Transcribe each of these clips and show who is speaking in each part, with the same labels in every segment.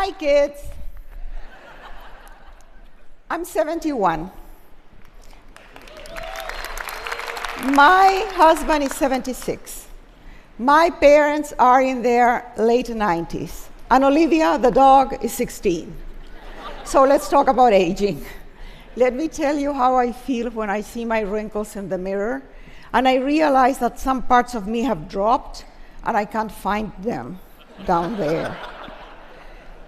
Speaker 1: Hi, kids. I'm 71. My husband is 76. My parents are in their late 90s. And Olivia, the dog, is 16. So let's talk about aging. Let me tell you how I feel when I see my wrinkles in the mirror, and I realize that some parts of me have dropped, and I can't find them down there.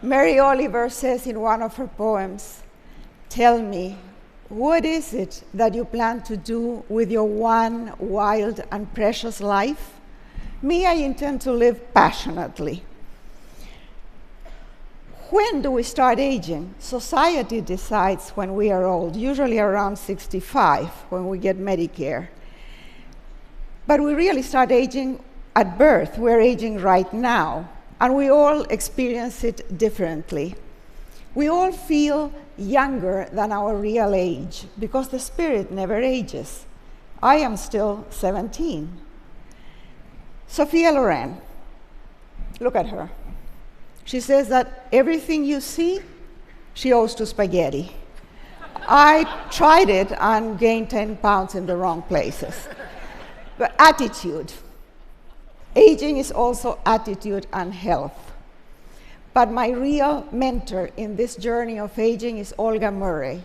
Speaker 1: Mary Oliver says in one of her poems, "Tell me, what is it that you plan to do with your one wild and precious life?" Me, I intend to live passionately. When do we start aging? Society decides when we are old, usually around 65, when we get Medicare. But we really start aging at birth. We're aging right now, and we all experience it differently. We all feel younger than our real age because the spirit never ages. I am still 17. Sophia Loren, look at her. She says that everything you see, she owes to spaghetti. I tried it and gained 10 pounds in the wrong places. But attitude. Aging is also attitude and health. But my real mentor in this journey of aging is Olga Murray.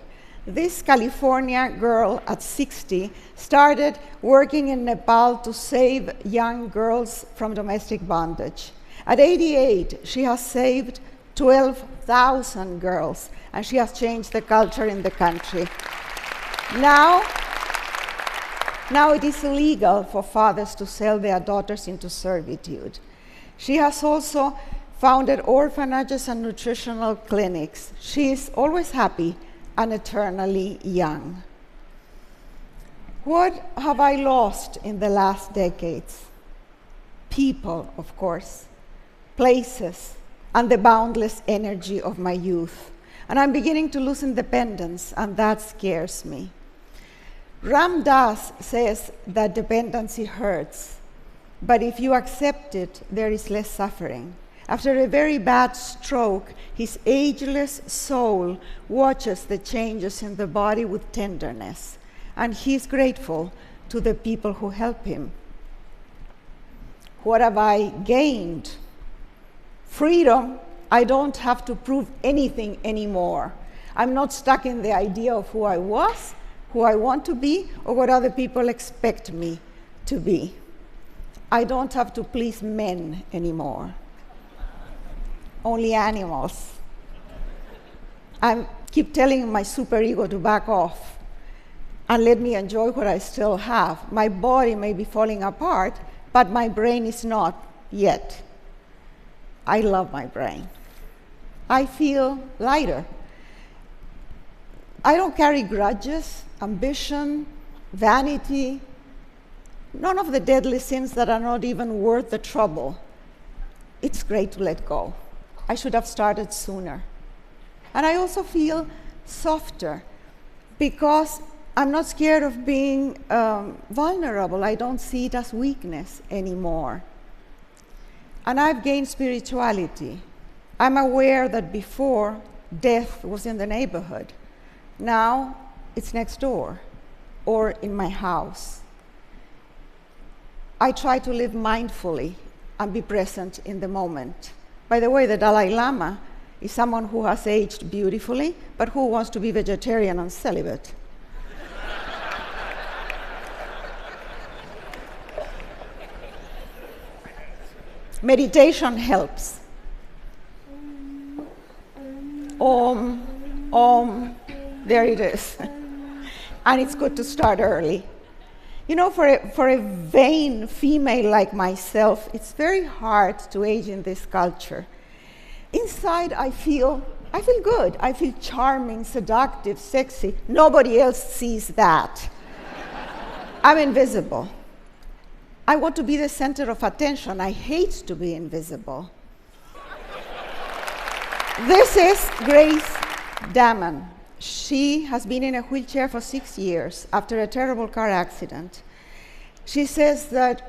Speaker 1: This California girl at 60 started working in Nepal to save young girls from domestic bondage. At 88, she has saved 12,000 girls, and she has changed the culture in the country. Now it is illegal for fathers to sell their daughters into servitude. She has also founded orphanages and nutritional clinics. She is always happy and eternally young. What have I lost in the last decades? People, of course, places, and the boundless energy of my youth. And I'm beginning to lose independence, and that scares me. Ram Dass says that dependency hurts, but if you accept it, there is less suffering. After a very bad stroke, his ageless soul watches the changes in the body with tenderness, and he is grateful to the people who help him. What have I gained? Freedom. I don't have to prove anything anymore. I'm not stuck in the idea of who I was, who I want to be, or what other people expect me to be. I don't have to please men anymore. Only animals. I keep telling my superego to back off and let me enjoy what I still have. My body may be falling apart, but my brain is not yet. I love my brain. I feel lighter. I don't carry grudges, ambition, vanity, none of the deadly sins that are not even worth the trouble. It's great to let go. I should have started sooner. And I also feel softer because I'm not scared of being vulnerable. I don't see it as weakness anymore. And I've gained spirituality. I'm aware that before, death was in the neighborhood. Now, it's next door or in my house. I try to live mindfully and be present in the moment. By the way, the Dalai Lama is someone who has aged beautifully, but who wants to be vegetarian and celibate. Meditation helps. Om, there it is. And it's good to start early. You know, for a vain female like myself, it's very hard to age in this culture. Inside, I feel good. I feel charming, seductive, sexy. Nobody else sees that. I'm invisible. I want to be the center of attention. I hate to be invisible. This is Grace Damon. She has been in a wheelchair for 6 years after a terrible car accident. She says that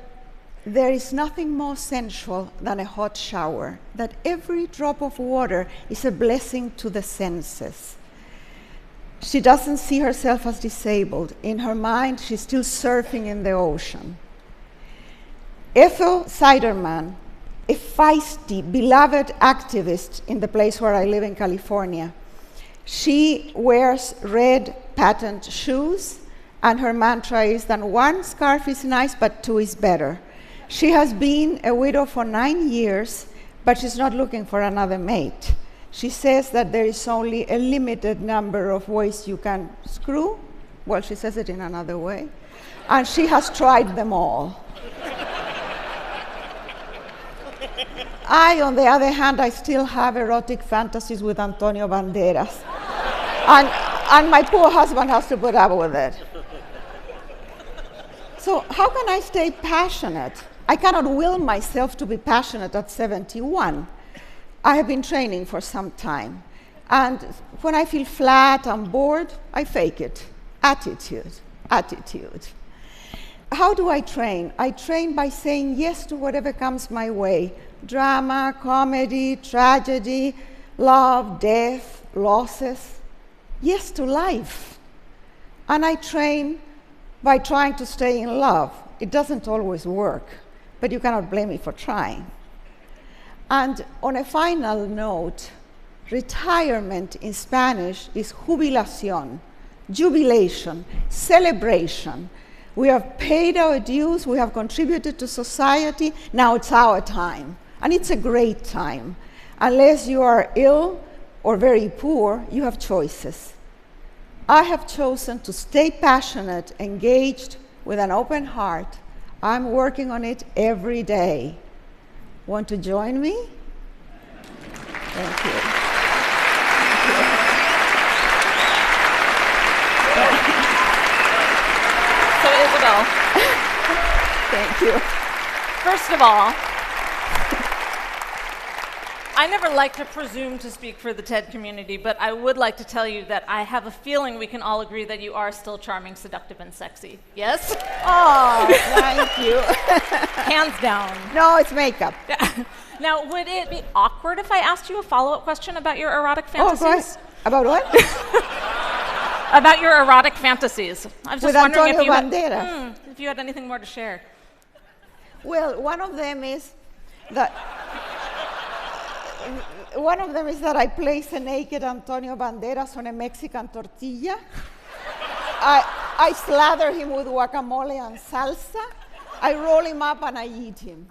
Speaker 1: there is nothing more sensual than a hot shower, that every drop of water is a blessing to the senses. She doesn't see herself as disabled. In her mind, she's still surfing in the ocean. Ethel Siderman, a feisty, beloved activist in the place where I live in California. She wears red patent shoes, and her mantra is that one scarf is nice, but two is better. She has been a widow for 9 years, but she's not looking for another mate. She says that there is only a limited number of ways you can screw. Well, she says it in another way. And she has tried them all. I, on the other hand, I still have erotic fantasies with Antonio Banderas. And my poor husband has to put up with it. So how can I stay passionate? I cannot will myself to be passionate at 71. I have been training for some time. And when I feel flat, I'm bored, I fake it. Attitude. How do I train? I train by saying yes to whatever comes my way. Drama, comedy, tragedy, love, death, losses. Yes to life. And I train by trying to stay in love. It doesn't always work, but you cannot blame me for trying. And on a final note, retirement in Spanish is jubilación, jubilation, celebration. We have paid our dues, we have contributed to society, now it's our time. And it's a great time. Unless you are ill or very poor, you have choices. I have chosen to stay passionate, engaged, with an open heart. I'm working on it every day. Want to join me? Thank you.
Speaker 2: So, Isabel.
Speaker 1: Thank you.
Speaker 2: First of all, I never like to presume to speak for the TED community, but I would like to tell you that I have a feeling we can all agree that you are still charming, seductive, and sexy. Yes?
Speaker 1: Oh, thank you.
Speaker 2: Hands down.
Speaker 1: No, it's makeup.
Speaker 2: Now, would it be awkward if I asked you a follow-up question about your erotic fantasies?
Speaker 1: Oh, go ahead. About what?
Speaker 2: About your erotic fantasies. I was just
Speaker 1: With
Speaker 2: wondering
Speaker 1: Antonio
Speaker 2: Banderas. If you had anything more to share.
Speaker 1: Well, one of them is that I place a naked Antonio Banderas on a Mexican tortilla. I slather him with guacamole and salsa. I roll him up and I eat him.